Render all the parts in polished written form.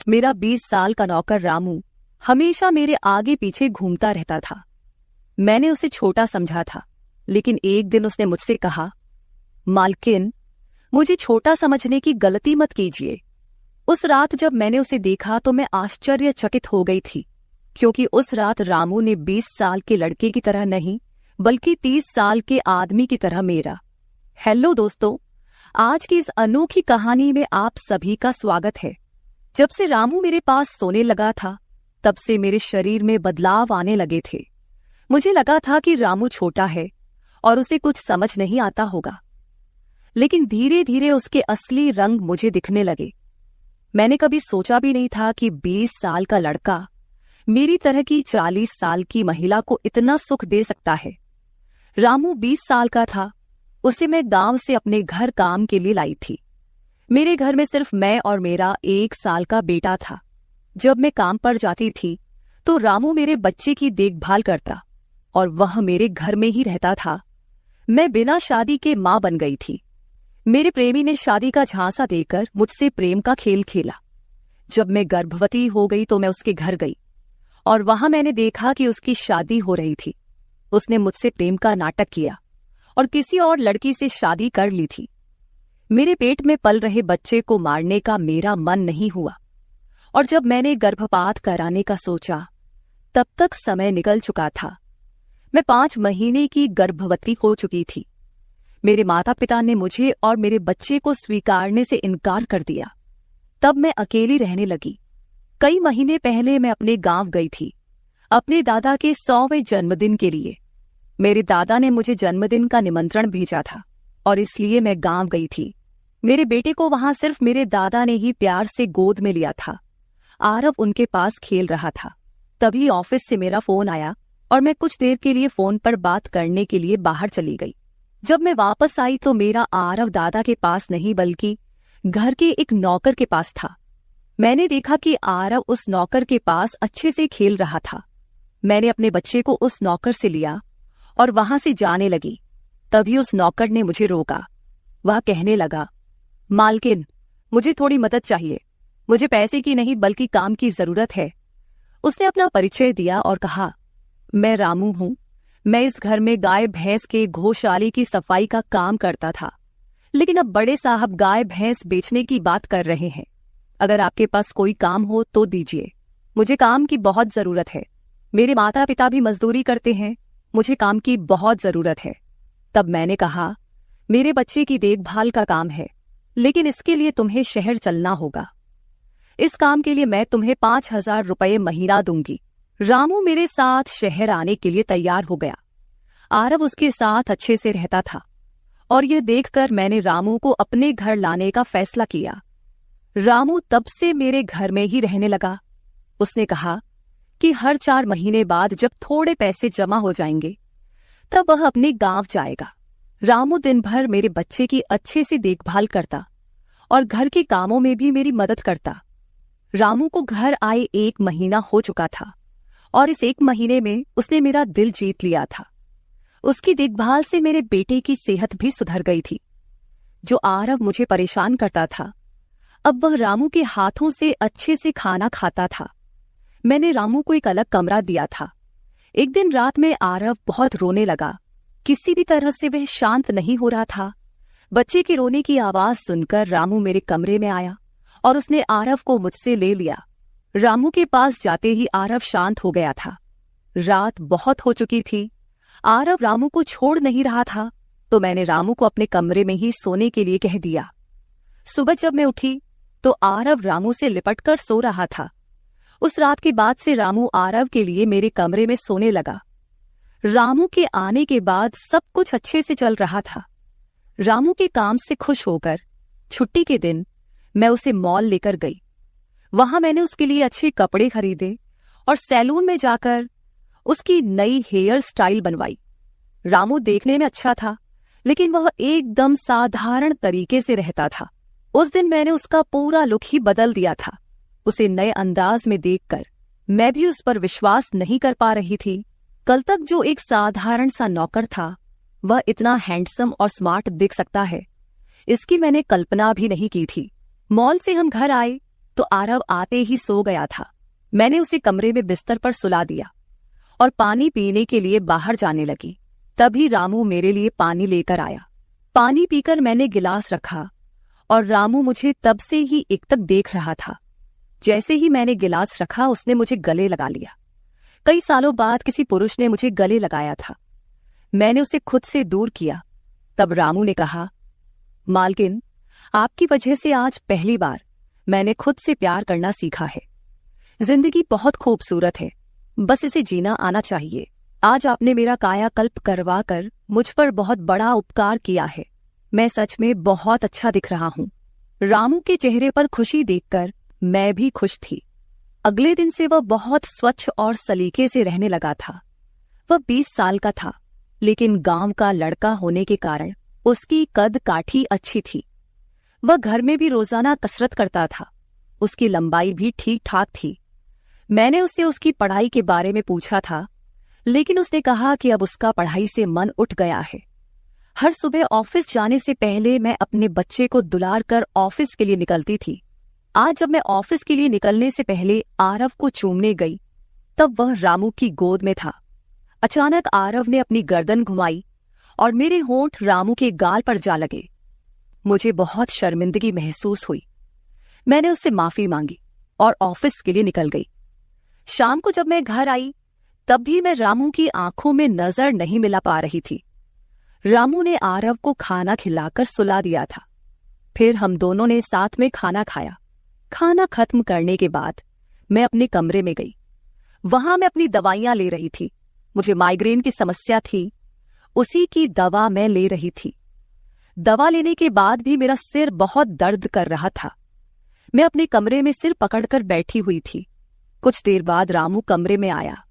मेरा 20 साल का नौकर रामू हमेशा मेरे आगे पीछे घूमता रहता था। मैंने उसे छोटा समझा था, लेकिन एक दिन उसने मुझसे कहा, मालकिन, मुझे छोटा समझने की गलती मत कीजिए। उस रात जब मैंने उसे देखा तो मैं आश्चर्यचकित हो गई थी, क्योंकि उस रात रामू ने 20 साल के लड़के की तरह नहीं, बल्कि 30 साल के आदमी की तरह मेरा। हेलो दोस्तों, आज की इस अनोखी कहानी में आप सभी का स्वागत है। जब से रामू मेरे पास सोने लगा था, तब से मेरे शरीर में बदलाव आने लगे थे। मुझे लगा था कि रामू छोटा है और उसे कुछ समझ नहीं आता होगा, लेकिन धीरे धीरे उसके असली रंग मुझे दिखने लगे। मैंने कभी सोचा भी नहीं था कि 20 साल का लड़का मेरी तरह की 40 साल की महिला को इतना सुख दे सकता है। रामू 20 साल का था। उसे मैं गांव से अपने घर काम के लिए लाई थी। मेरे घर में सिर्फ मैं और मेरा 1 साल का बेटा था। जब मैं काम पर जाती थी तो रामू मेरे बच्चे की देखभाल करता और वह मेरे घर में ही रहता था। मैं बिना शादी के मां बन गई थी। मेरे प्रेमी ने शादी का झांसा देकर मुझसे प्रेम का खेल खेला। जब मैं गर्भवती हो गई तो मैं उसके घर गई और वहां मैंने देखा कि उसकी शादी हो रही थी। उसने मुझसे प्रेम का नाटक किया और किसी और लड़की से शादी कर ली थी। मेरे पेट में पल रहे बच्चे को मारने का मेरा मन नहीं हुआ, और जब मैंने गर्भपात कराने का सोचा, तब तक समय निकल चुका था। मैं 5 महीने की गर्भवती हो चुकी थी। मेरे माता पिता ने मुझे और मेरे बच्चे को स्वीकारने से इनकार कर दिया। तब मैं अकेली रहने लगी। कई महीने पहले मैं अपने गांव गई थी, अपने दादा के 100वें जन्मदिन के लिए। मेरे दादा ने मुझे जन्मदिन का निमंत्रण भेजा था और इसलिए मैं गांव गई थी। मेरे बेटे को वहां सिर्फ मेरे दादा ने ही प्यार से गोद में लिया था। आरव उनके पास खेल रहा था। तभी ऑफिस से मेरा फोन आया और मैं कुछ देर के लिए फोन पर बात करने के लिए बाहर चली गई। जब मैं वापस आई तो मेरा आरव दादा के पास नहीं बल्कि घर के एक नौकर के पास था। मैंने देखा कि आरव उस नौकर के पास अच्छे से खेल रहा था। मैंने अपने बच्चे को उस नौकर से लिया और वहां से जाने लगी। तभी उस नौकर ने मुझे रोका। वह कहने लगा, मालकिन, मुझे थोड़ी मदद चाहिए। मुझे पैसे की नहीं बल्कि काम की जरूरत है। उसने अपना परिचय दिया और कहा, मैं रामू हूं। मैं इस घर में गाय भैंस के गौशाले की सफाई का काम करता था, लेकिन अब बड़े साहब गाय भैंस बेचने की बात कर रहे हैं। अगर आपके पास कोई काम हो तो दीजिए। मुझे काम की बहुत जरूरत है। मेरे माता पिता भी मजदूरी करते हैं। मुझे काम की बहुत जरूरत है। तब मैंने कहा, मेरे बच्चे की देखभाल का काम है, लेकिन इसके लिए तुम्हें शहर चलना होगा। इस काम के लिए मैं तुम्हें 5,000 रुपये महीना दूंगी। रामू मेरे साथ शहर आने के लिए तैयार हो गया। आरव उसके साथ अच्छे से रहता था और यह देखकर मैंने रामू को अपने घर लाने का फैसला किया। रामू तब से मेरे घर में ही रहने लगा। उसने कहा कि हर 4 महीने बाद जब थोड़े पैसे जमा हो जाएंगे, तब वह अपने गांव जाएगा। रामू दिन भर मेरे बच्चे की अच्छे से देखभाल करता और घर के कामों में भी मेरी मदद करता। रामू को घर आए 1 महीना हो चुका था और इस 1 महीने में उसने मेरा दिल जीत लिया था। उसकी देखभाल से मेरे बेटे की सेहत भी सुधर गई थी। जो आरव मुझे परेशान करता था, अब वह रामू के हाथों से अच्छे से खाना खाता था। मैंने रामू को एक अलग कमरा दिया था। एक दिन रात में आरव बहुत रोने लगा। किसी भी तरह से वह शांत नहीं हो रहा था। बच्चे के रोने की आवाज सुनकर रामू मेरे कमरे में आया और उसने आरव को मुझसे ले लिया। रामू के पास जाते ही आरव शांत हो गया था। रात बहुत हो चुकी थी। आरव रामू को छोड़ नहीं रहा था, तो मैंने रामू को अपने कमरे में ही सोने के लिए कह दिया। सुबह जब मैं उठी तो आरव रामू से लिपटकर सो रहा था। उस रात के बाद से रामू आरव के लिए मेरे कमरे में सोने लगा। रामू के आने के बाद सब कुछ अच्छे से चल रहा था। रामू के काम से खुश होकर छुट्टी के दिन मैं उसे मॉल लेकर गई। वहां मैंने उसके लिए अच्छे कपड़े खरीदे और सैलून में जाकर उसकी नई हेयर स्टाइल बनवाई। रामू देखने में अच्छा था, लेकिन वह एकदम साधारण तरीके से रहता था। उस दिन मैंने उसका पूरा लुक ही बदल दिया था। उसे नए अंदाज में देखकर मैं भी उस पर विश्वास नहीं कर पा रही थी। कल तक जो एक साधारण सा नौकर था, वह इतना हैंडसम और स्मार्ट दिख सकता है, इसकी मैंने कल्पना भी नहीं की थी। मॉल से हम घर आए तो आरव आते ही सो गया था। मैंने उसे कमरे में बिस्तर पर सुला दिया और पानी पीने के लिए बाहर जाने लगी। तभी रामू मेरे लिए पानी लेकर आया। पानी पीकर मैंने गिलास रखा और रामू मुझे तब से ही एकटक देख रहा था। जैसे ही मैंने गिलास रखा उसने मुझे गले लगा लिया। कई सालों बाद किसी पुरुष ने मुझे गले लगाया था। मैंने उसे खुद से दूर किया। तब रामू ने कहा, मालकिन, आपकी वजह से आज पहली बार मैंने खुद से प्यार करना सीखा है। जिंदगी बहुत खूबसूरत है, बस इसे जीना आना चाहिए। आज आपने मेरा कायाकल्प करवा कर मुझ पर बहुत बड़ा उपकार किया है। मैं सच में बहुत अच्छा दिख रहा हूँ। रामू के चेहरे पर खुशी देखकर मैं भी खुश थी। अगले दिन से वह बहुत स्वच्छ और सलीके से रहने लगा था। वह 20 साल का था, लेकिन गांव का लड़का होने के कारण उसकी कद काठी अच्छी थी। वह घर में भी रोजाना कसरत करता था। उसकी लंबाई भी ठीक ठाक थी। मैंने उससे उसकी पढ़ाई के बारे में पूछा था, लेकिन उसने कहा कि अब उसका पढ़ाई से मन उठ गया है। हर सुबह ऑफिस जाने से पहले मैं अपने बच्चे को दुलार कर ऑफिस के लिए निकलती थी। आज जब मैं ऑफिस के लिए निकलने से पहले आरव को चूमने गई, तब वह रामू की गोद में था। अचानक आरव ने अपनी गर्दन घुमाई और मेरे होंठ रामू के गाल पर जा लगे। मुझे बहुत शर्मिंदगी महसूस हुई। मैंने उससे माफी मांगी और ऑफिस के लिए निकल गई। शाम को जब मैं घर आई, तब भी मैं रामू की आंखों में नजर नहीं मिला पा रही थी। रामू ने आरव को खाना खिलाकर सुला दिया था। फिर हम दोनों ने साथ में खाना खाया। खाना खत्म करने के बाद मैं अपने कमरे में गई। वहां मैं अपनी दवाइयां ले रही थी। मुझे माइग्रेन की समस्या थी, उसी की दवा मैं ले रही थी। दवा लेने के बाद भी मेरा सिर बहुत दर्द कर रहा था। मैं अपने कमरे में सिर पकड़कर बैठी हुई थी। कुछ देर बाद रामू कमरे में आया।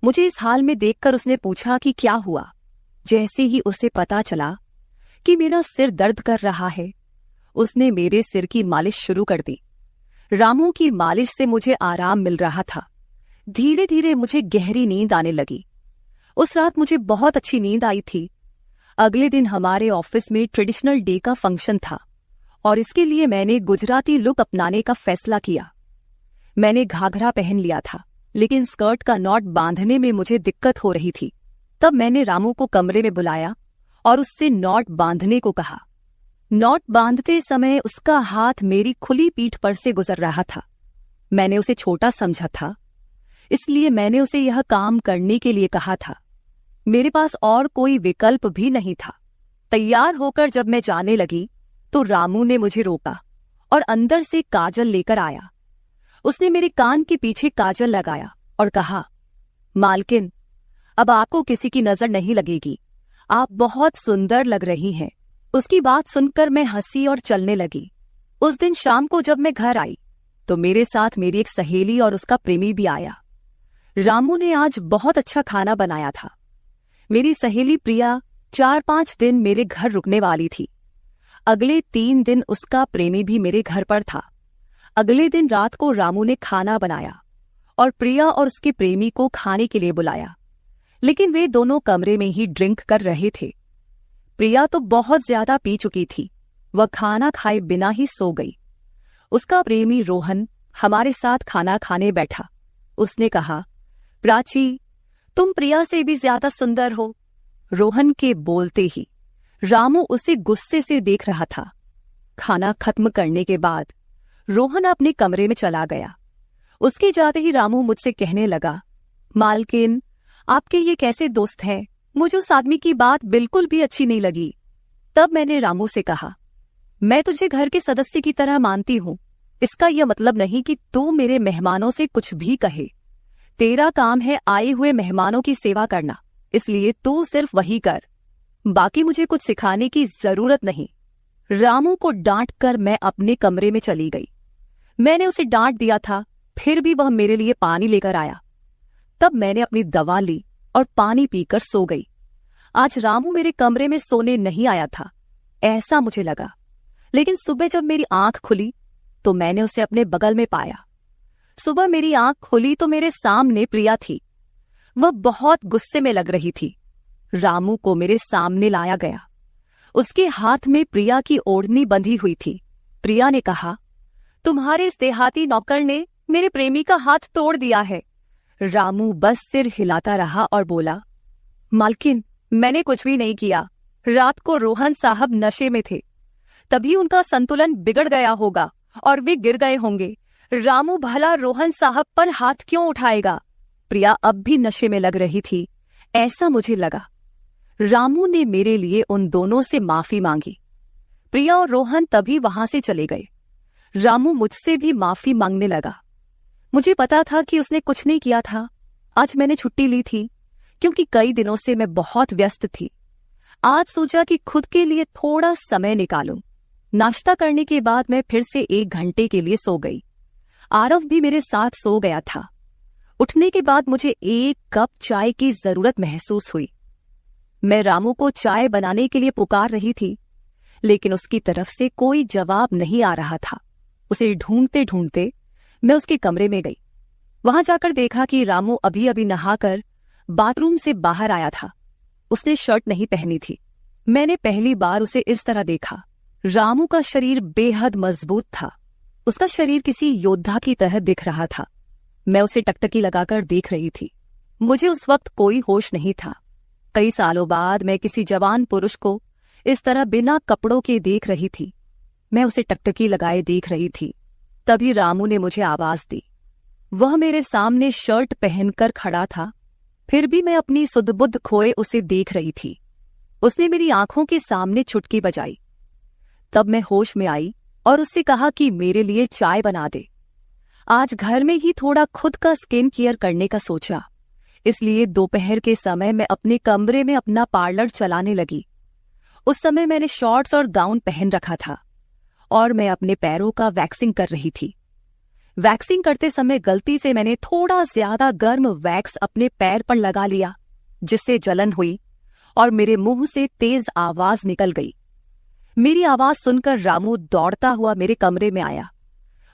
मुझे इस हाल में देखकर उसने पूछा कि क्या हुआ। जैसे ही उसे पता चला कि मेरा सिर दर्द कर रहा है, उसने मेरे सिर की मालिश शुरू कर दी। रामू की मालिश से मुझे आराम मिल रहा था। धीरे धीरे मुझे गहरी नींद आने लगी। उस रात मुझे बहुत अच्छी नींद आई थी। अगले दिन हमारे ऑफिस में ट्रेडिशनल डे का फंक्शन था और इसके लिए मैंने गुजराती लुक अपनाने का फैसला किया। मैंने घाघरा पहन लिया था, लेकिन स्कर्ट का नॉट बांधने में मुझे दिक्कत हो रही थी। तब मैंने रामू को कमरे में बुलाया और उससे नॉट बांधने को कहा। नॉट बांधते समय उसका हाथ मेरी खुली पीठ पर से गुजर रहा था। मैंने उसे छोटा समझा था, इसलिए मैंने उसे यह काम करने के लिए कहा था। मेरे पास और कोई विकल्प भी नहीं था। तैयार होकर जब मैं जाने लगी तो रामू ने मुझे रोका और अंदर से काजल लेकर आया। उसने मेरे कान के पीछे काजल लगाया और कहा, मालकिन, अब आपको किसी की नजर नहीं लगेगी। आप बहुत सुंदर लग रही हैं। उसकी बात सुनकर मैं हंसी और चलने लगी। उस दिन शाम को जब मैं घर आई तो मेरे साथ मेरी एक सहेली और उसका प्रेमी भी आया। रामू ने आज बहुत अच्छा खाना बनाया था। मेरी सहेली प्रिया 4-5 दिन मेरे घर रुकने वाली थी। अगले 3 दिन उसका प्रेमी भी मेरे घर पर था। अगले दिन रात को रामू ने खाना बनाया और प्रिया और उसके प्रेमी को खाने के लिए बुलाया, लेकिन वे दोनों कमरे में ही ड्रिंक कर रहे थे। प्रिया तो बहुत ज्यादा पी चुकी थी। वह खाना खाए बिना ही सो गई। उसका प्रेमी रोहन हमारे साथ खाना खाने बैठा। उसने कहा, प्राची, तुम प्रिया से भी ज्यादा सुंदर हो। रोहन के बोलते ही रामू उसे गुस्से से देख रहा था। खाना खत्म करने के बाद रोहन अपने कमरे में चला गया। उसके जाते ही रामू मुझसे कहने लगा, मालकिन, आपके ये कैसे दोस्त हैं? मुझे उस आदमी की बात बिल्कुल भी अच्छी नहीं लगी। तब मैंने रामू से कहा, मैं तुझे घर के सदस्य की तरह मानती हूँ। इसका यह मतलब नहीं कि तू मेरे मेहमानों से कुछ भी कहे। तेरा काम है आए हुए मेहमानों की सेवा करना, इसलिए तू सिर्फ वही कर। बाकी मुझे कुछ सिखाने की जरूरत नहीं। रामू को डांट कर मैं अपने कमरे में चली गई। मैंने उसे डांट दिया था, फिर भी वह मेरे लिए पानी लेकर आया। तब मैंने अपनी दवा ली और पानी पीकर सो गई। आज रामू मेरे कमरे में सोने नहीं आया था, ऐसा मुझे लगा। लेकिन सुबह जब मेरी आंख खुली तो मैंने उसे अपने बगल में पाया। सुबह मेरी आंख खुली तो मेरे सामने प्रिया थी। वह बहुत गुस्से में लग रही थी। रामू को मेरे सामने लाया गया। उसके हाथ में प्रिया की ओढ़नी बंधी हुई थी। प्रिया ने कहा, तुम्हारे इस देहाती नौकर ने मेरे प्रेमी का हाथ तोड़ दिया है। रामू बस सिर हिलाता रहा और बोला, मालकिन, मैंने कुछ भी नहीं किया। रात को रोहन साहब नशे में थे, तभी उनका संतुलन बिगड़ गया होगा और वे गिर गए होंगे। रामू भला रोहन साहब पर हाथ क्यों उठाएगा? प्रिया अब भी नशे में लग रही थी, ऐसा मुझे लगा। रामू ने मेरे लिए उन दोनों से माफी मांगी। प्रिया और रोहन तभी वहां से चले गए। रामू मुझसे भी माफी मांगने लगा। मुझे पता था कि उसने कुछ नहीं किया था। आज मैंने छुट्टी ली थी क्योंकि कई दिनों से मैं बहुत व्यस्त थी। आज सोचा कि खुद के लिए थोड़ा समय निकालूं। नाश्ता करने के बाद मैं फिर से 1 घंटे के लिए सो गई। आरव भी मेरे साथ सो गया था। उठने के बाद मुझे 1 कप चाय की जरूरत महसूस हुई। मैं रामू को चाय बनाने के लिए पुकार रही थी, लेकिन उसकी तरफ से कोई जवाब नहीं आ रहा था। उसे ढूंढते ढूंढते मैं उसके कमरे में गई। वहां जाकर देखा कि रामू अभी अभी नहाकर बाथरूम से बाहर आया था। उसने शर्ट नहीं पहनी थी। मैंने पहली बार उसे इस तरह देखा। रामू का शरीर बेहद मजबूत था। उसका शरीर किसी योद्धा की तरह दिख रहा था। मैं उसे टकटकी लगाकर देख रही थी। मुझे उस वक्त कोई होश नहीं था। कई सालों बाद मैं किसी जवान पुरुष को इस तरह बिना कपड़ों के देख रही थी। मैं उसे टकटकी लगाए देख रही थी। तभी रामू ने मुझे आवाज दी। वह मेरे सामने शर्ट पहनकर खड़ा था, फिर भी मैं अपनी सुध-बुध खोए उसे देख रही थी। उसने मेरी आंखों के सामने चुटकी बजाई। तब मैं होश में आई और उससे कहा कि मेरे लिए चाय बना दे। आज घर में ही थोड़ा खुद का स्किन केयर करने का सोचा, इसलिए दोपहर के समय मैं अपने कमरे में अपना पार्लर चलाने लगी। उस समय मैंने शॉर्ट्स और गाउन पहन रखा था और मैं अपने पैरों का वैक्सिंग कर रही थी। वैक्सिंग करते समय गलती से मैंने थोड़ा ज्यादा गर्म वैक्स अपने पैर पर लगा लिया, जिससे जलन हुई और मेरे मुंह से तेज आवाज निकल गई। मेरी आवाज सुनकर रामू दौड़ता हुआ मेरे कमरे में आया।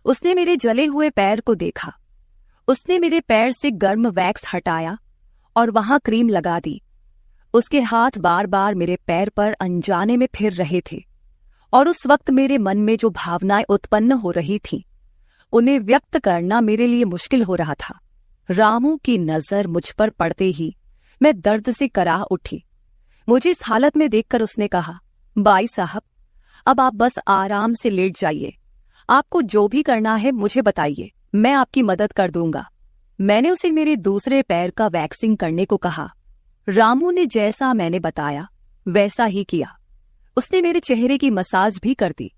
उसने मेरे जले हुए पैर को देखा। उसने मेरे पैर से गर्म वैक्स हटाया और वहां क्रीम लगा दी। उसके हाथ बार बार मेरे पैर पर अनजाने में फिर रहे थे और उस वक्त मेरे मन में जो भावनाएं उत्पन्न हो रही थीं, उन्हें व्यक्त करना मेरे लिए मुश्किल हो रहा था। रामू की नजर मुझ पर पड़ते ही मैं दर्द से कराह उठी। मुझे इस हालत में देखकर उसने कहा, बाई साहब, अब आप बस आराम से लेट जाइए। आपको जो भी करना है मुझे बताइए, मैं आपकी मदद कर दूंगा। मैंने उसे मेरे दूसरे पैर का वैक्सिंग करने को कहा। रामू ने जैसा मैंने बताया वैसा ही किया। उसने मेरे चेहरे की मसाज भी कर दी।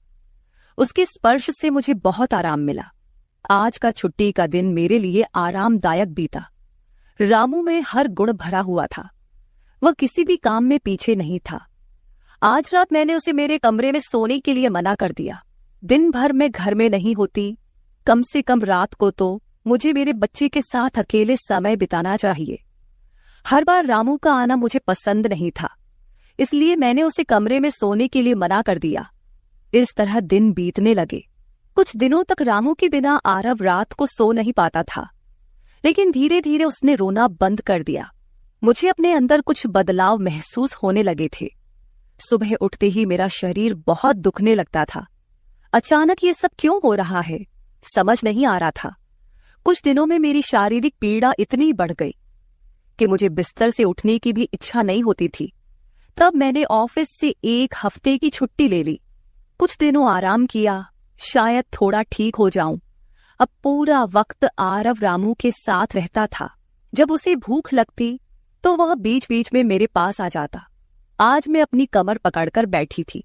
उसके स्पर्श से मुझे बहुत आराम मिला। आज का छुट्टी का दिन मेरे लिए आरामदायक बीता। रामू में हर गुण भरा हुआ था। वह किसी भी काम में पीछे नहीं था। आज रात मैंने उसे मेरे कमरे में सोने के लिए मना कर दिया। दिन भर मैं घर में नहीं होती, कम से कम रात को तो मुझे मेरे बच्चे के साथ अकेले समय बिताना चाहिए। हर बार रामू का आना मुझे पसंद नहीं था, इसलिए मैंने उसे कमरे में सोने के लिए मना कर दिया। इस तरह दिन बीतने लगे। कुछ दिनों तक रामू के बिना आरव रात को सो नहीं पाता था, लेकिन धीरे धीरे उसने रोना बंद कर दिया। मुझे अपने अंदर कुछ बदलाव महसूस होने लगे थे। सुबह उठते ही मेरा शरीर बहुत दुखने लगता था। अचानक ये सब क्यों हो रहा है, समझ नहीं आ रहा था। कुछ दिनों में मेरी शारीरिक पीड़ा इतनी बढ़ गई कि मुझे बिस्तर से उठने की भी इच्छा नहीं होती थी। तब मैंने ऑफिस से 1 हफ्ते की छुट्टी ले ली। कुछ दिनों आराम किया, शायद थोड़ा ठीक हो जाऊं। अब पूरा वक्त आरव रामू के साथ रहता था। जब उसे भूख लगती तो वह बीच बीच में मेरे पास आ जाता। आज मैं अपनी कमर पकड़कर बैठी थी।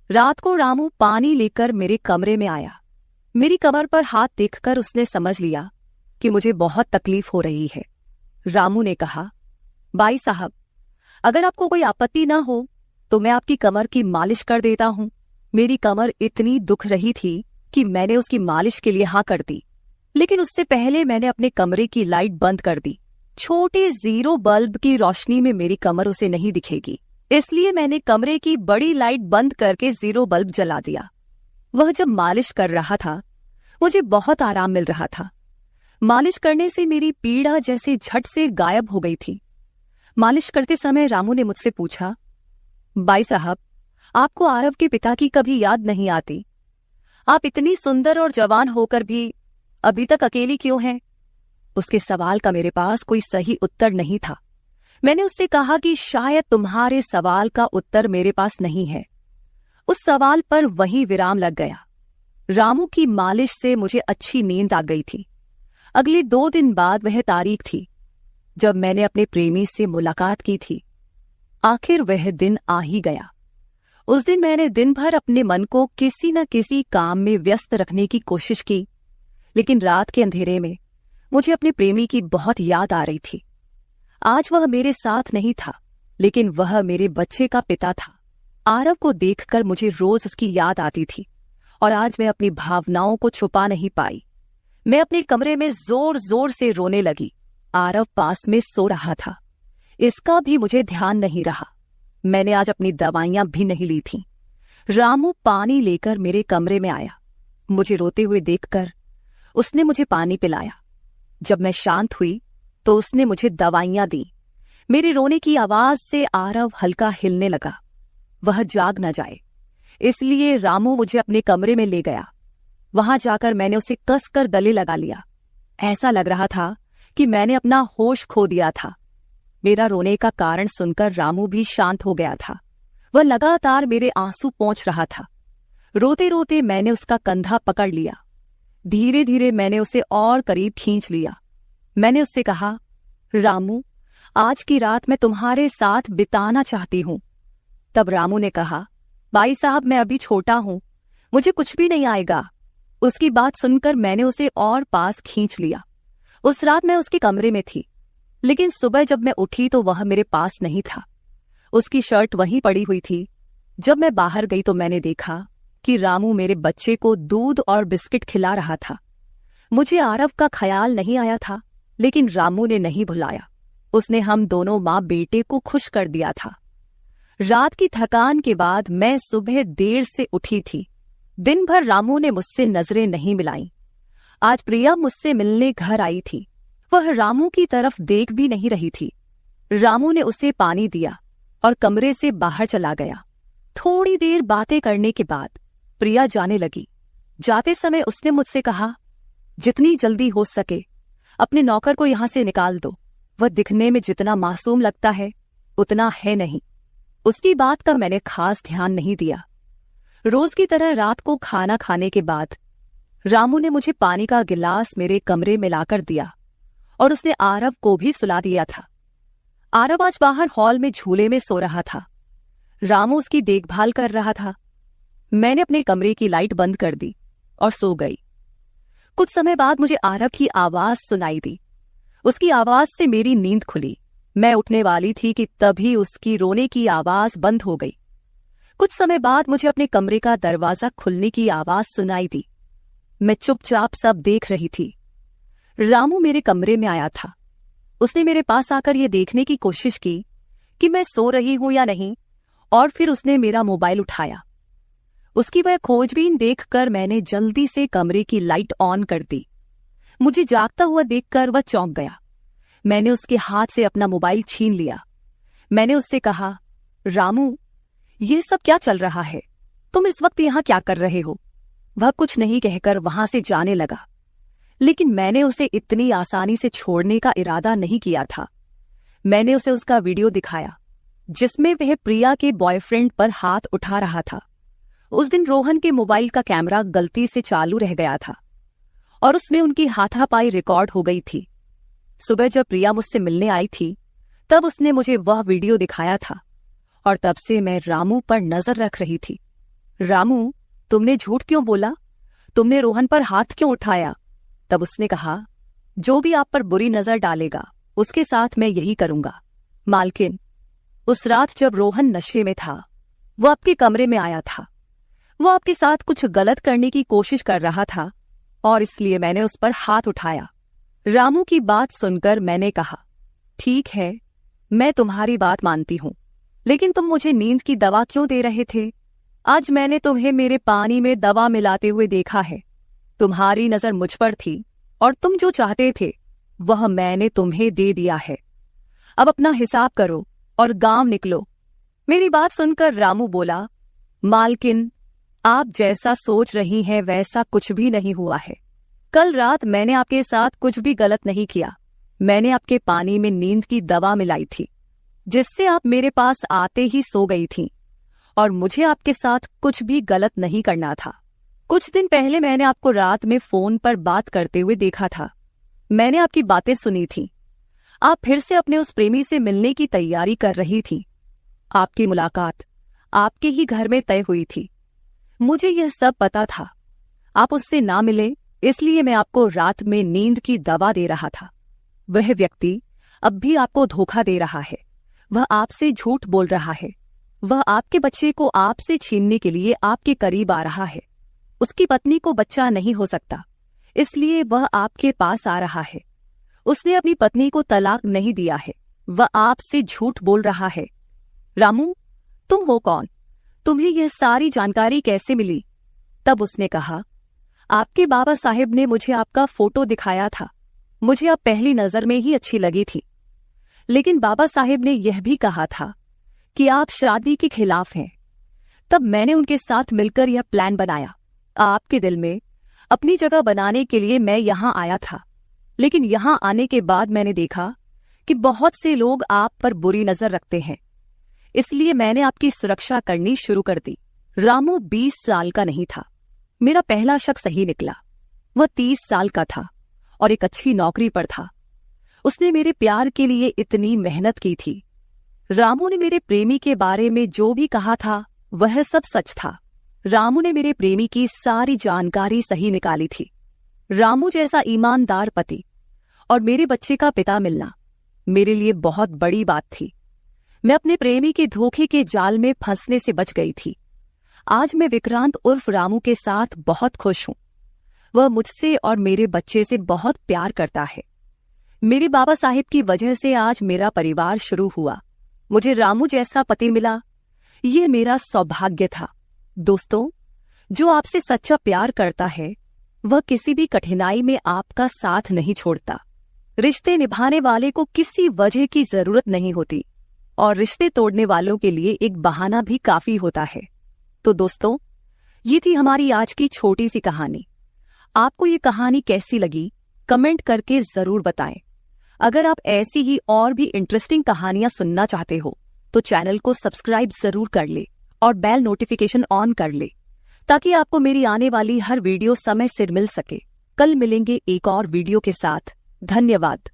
रात को रामू पानी लेकर मेरे कमरे में आया। मेरी कमर पर हाथ देखकर उसने समझ लिया कि मुझे बहुत तकलीफ हो रही है। रामू ने कहा, बाई साहब, अगर आपको कोई आपत्ति ना हो तो मैं आपकी कमर की मालिश कर देता हूं। मेरी कमर इतनी दुख रही थी कि मैंने उसकी मालिश के लिए हाँ कर दी, लेकिन उससे पहले मैंने अपने कमरे की लाइट बंद कर दी। छोटे 0 बल्ब की रोशनी में मेरी कमर उसे नहीं दिखेगी, इसलिए मैंने कमरे की बड़ी लाइट बंद करके 0 बल्ब जला दिया। वह जब मालिश कर रहा था मुझे बहुत आराम मिल रहा था। मालिश करने से मेरी पीड़ा जैसे झट से गायब हो गई थी। मालिश करते समय रामू ने मुझसे पूछा, बाई साहब, आपको आरव के पिता की कभी याद नहीं आती? आप इतनी सुंदर और जवान होकर भी अभी तक अकेली क्यों हैं? उसके सवाल का मेरे पास कोई सही उत्तर नहीं था। मैंने उससे कहा कि शायद तुम्हारे सवाल का उत्तर मेरे पास नहीं है। उस सवाल पर वहीं विराम लग गया। रामू की मालिश से मुझे अच्छी नींद आ गई थी। अगले 2 दिन बाद वह तारीख थी जब मैंने अपने प्रेमी से मुलाकात की थी। आखिर वह दिन आ ही गया। उस दिन मैंने दिन भर अपने मन को किसी न किसी काम में व्यस्त रखने की कोशिश की, लेकिन रात के अंधेरे में मुझे अपने प्रेमी की बहुत याद आ रही थी। आज वह मेरे साथ नहीं था, लेकिन वह मेरे बच्चे का पिता था। आरव को देखकर मुझे रोज उसकी याद आती थी और आज मैं अपनी भावनाओं को छुपा नहीं पाई। मैं अपने कमरे में जोर जोर से रोने लगी। आरव पास में सो रहा था, इसका भी मुझे ध्यान नहीं रहा। मैंने आज अपनी दवाइयां भी नहीं ली थीं। रामू पानी लेकर मेरे कमरे में आया। मुझे रोते हुए देखकर उसने मुझे पानी पिलाया। जब मैं शांत हुई तो उसने मुझे दवाइयां दी। मेरे रोने की आवाज से आरव हल्का हिलने लगा। वह जाग न जाए, इसलिए रामू मुझे अपने कमरे में ले गया। वहां जाकर मैंने उसे कसकर गले लगा लिया। ऐसा लग रहा था कि मैंने अपना होश खो दिया था। मेरा रोने का कारण सुनकर रामू भी शांत हो गया था। वह लगातार मेरे आंसू पोंछ रहा था। रोते रोते मैंने उसका कंधा पकड़ लिया। धीरे धीरे मैंने उसे और करीब खींच लिया। मैंने उससे कहा, रामू, आज की रात मैं तुम्हारे साथ बिताना चाहती हूं। तब रामू ने कहा, भाई साहब, मैं अभी छोटा हूं, मुझे कुछ भी नहीं आएगा। उसकी बात सुनकर मैंने उसे और पास खींच लिया। उस रात मैं उसके कमरे में थी, लेकिन सुबह जब मैं उठी तो वह मेरे पास नहीं था। उसकी शर्ट वहीं पड़ी हुई थी। जब मैं बाहर गई तो मैंने देखा कि रामू मेरे बच्चे को दूध और बिस्किट खिला रहा था। मुझे आरव का ख्याल नहीं आया था, लेकिन रामू ने नहीं भुलाया। उसने हम दोनों माँ बेटे को खुश कर दिया था। रात की थकान के बाद मैं सुबह देर से उठी थी। दिन भर रामू ने मुझसे नजरें नहीं मिलाईं। आज प्रिया मुझसे मिलने घर आई थी। वह रामू की तरफ देख भी नहीं रही थी। रामू ने उसे पानी दिया और कमरे से बाहर चला गया। थोड़ी देर बातें करने के बाद प्रिया जाने लगी। जाते समय उसने मुझसे कहा, जितनी जल्दी हो सके अपने नौकर को यहां से निकाल दो। वह दिखने में जितना मासूम लगता है उतना है नहीं। उसकी बात का मैंने खास ध्यान नहीं दिया। रोज की तरह रात को खाना खाने के बाद रामू ने मुझे पानी का गिलास मेरे कमरे में लाकर दिया और उसने आरव को भी सुला दिया था। आरव आज बाहर हॉल में झूले में सो रहा था। रामू उसकी देखभाल कर रहा था। मैंने अपने कमरे की लाइट बंद कर दी और सो गई। कुछ समय बाद मुझे आरव की आवाज सुनाई दी। उसकी आवाज से मेरी नींद खुली। मैं उठने वाली थी कि तभी उसकी रोने की आवाज बंद हो गई। कुछ समय बाद मुझे अपने कमरे का दरवाजा खुलने की आवाज सुनाई दी। मैं चुपचाप सब देख रही थी। रामू मेरे कमरे में आया था। उसने मेरे पास आकर यह देखने की कोशिश की कि मैं सो रही हूं या नहीं, और फिर उसने मेरा मोबाइल उठाया। उसकी वह खोजबीन देखकर मैंने जल्दी से कमरे की लाइट ऑन कर दी। मुझे जागता हुआ देखकर वह चौंक गया। मैंने उसके हाथ से अपना मोबाइल छीन लिया। मैंने उससे कहा, रामू, ये सब क्या चल रहा है? तुम इस वक्त यहां क्या कर रहे हो? वह कुछ नहीं कहकर वहां से जाने लगा, लेकिन मैंने उसे इतनी आसानी से छोड़ने का इरादा नहीं किया था। मैंने उसे उसका वीडियो दिखाया जिसमें वह प्रिया के बॉयफ्रेंड पर हाथ उठा रहा था। उस दिन रोहन के मोबाइल का कैमरा गलती से चालू रह गया था और उसमें उनकी हाथापाई रिकॉर्ड हो गई थी। सुबह जब प्रिया मुझसे मिलने आई थी तब उसने मुझे वह वीडियो दिखाया था और तब से मैं रामू पर नजर रख रही थी। रामू, तुमने झूठ क्यों बोला? तुमने रोहन पर हाथ क्यों उठाया? तब उसने कहा, जो भी आप पर बुरी नजर डालेगा उसके साथ मैं यही करूंगा। मालकिन, उस रात जब रोहन नशे में था वो आपके कमरे में आया था। वो आपके साथ कुछ गलत करने की कोशिश कर रहा था और इसलिए मैंने उस पर हाथ उठाया। रामू की बात सुनकर मैंने कहा, ठीक है, मैं तुम्हारी बात मानती हूं, लेकिन तुम मुझे नींद की दवा क्यों दे रहे थे? आज मैंने तुम्हें मेरे पानी में दवा मिलाते हुए देखा है। तुम्हारी नजर मुझ पर थी और तुम जो चाहते थे वह मैंने तुम्हें दे दिया है। अब अपना हिसाब करो और गांव निकलो। मेरी बात सुनकर रामू बोला, मालकिन, आप जैसा सोच रही हैं वैसा कुछ भी नहीं हुआ है। कल रात मैंने आपके साथ कुछ भी गलत नहीं किया। मैंने आपके पानी में नींद की दवा मिलाई थी, जिससे आप मेरे पास आते ही सो गई थीं, और मुझे आपके साथ कुछ भी गलत नहीं करना था। कुछ दिन पहले मैंने आपको रात में फोन पर बात करते हुए देखा था। मैंने आपकी बातें सुनी थी। आप फिर से अपने उस प्रेमी से मिलने की तैयारी कर रही थी। आपकी मुलाकात आपके ही घर में तय हुई थी। मुझे यह सब पता था। आप उससे ना मिले, इसलिए मैं आपको रात में नींद की दवा दे रहा था। वह व्यक्ति अब भी आपको धोखा दे रहा है। वह आपसे झूठ बोल रहा है। वह आपके बच्चे को आपसे छीनने के लिए आपके करीब आ रहा है। उसकी पत्नी को बच्चा नहीं हो सकता, इसलिए वह आपके पास आ रहा है। उसने अपनी पत्नी को तलाक नहीं दिया है। वह आपसे झूठ बोल रहा है। रामू, तुम हो कौन? तुम्हें यह सारी जानकारी कैसे मिली? तब उसने कहा, आपके बाबा साहेब ने मुझे आपका फोटो दिखाया था। मुझे आप पहली नजर में ही अच्छी लगी थी, लेकिन बाबा साहेब ने यह भी कहा था कि आप शादी के खिलाफ हैं। तब मैंने उनके साथ मिलकर यह प्लान बनाया। आपके दिल में अपनी जगह बनाने के लिए मैं यहां आया था, लेकिन यहां आने के बाद मैंने देखा कि बहुत से लोग आप पर बुरी नजर रखते हैं, इसलिए मैंने आपकी सुरक्षा करनी शुरू कर दी। रामू 20 साल का नहीं था। मेरा पहला शक सही निकला। वह 30 साल का था और एक अच्छी नौकरी पर था। उसने मेरे प्यार के लिए इतनी मेहनत की थी। रामू ने मेरे प्रेमी के बारे में जो भी कहा था वह सब सच था। रामू ने मेरे प्रेमी की सारी जानकारी सही निकाली थी। रामू जैसा ईमानदार पति और मेरे बच्चे का पिता मिलना मेरे लिए बहुत बड़ी बात थी। मैं अपने प्रेमी के धोखे के जाल में फंसने से बच गई थी। आज मैं विक्रांत उर्फ रामू के साथ बहुत खुश हूं। वह मुझसे और मेरे बच्चे से बहुत प्यार करता है। मेरे बाबा साहिब की वजह से आज मेरा परिवार शुरू हुआ। मुझे रामू जैसा पति मिला, ये मेरा सौभाग्य था। दोस्तों, जो आपसे सच्चा प्यार करता है वह किसी भी कठिनाई में आपका साथ नहीं छोड़ता। रिश्ते निभाने वाले को किसी वजह की जरूरत नहीं होती, और रिश्ते तोड़ने वालों के लिए एक बहाना भी काफी होता है। तो दोस्तों, ये थी हमारी आज की छोटी सी कहानी। आपको ये कहानी कैसी लगी कमेंट करके जरूर बताएं। अगर आप ऐसी ही और भी इंटरेस्टिंग कहानियां सुनना चाहते हो तो चैनल को सब्सक्राइब जरूर कर ले और बेल नोटिफिकेशन ऑन कर ले, ताकि आपको मेरी आने वाली हर वीडियो समय से मिल सके। कल मिलेंगे एक और वीडियो के साथ। धन्यवाद।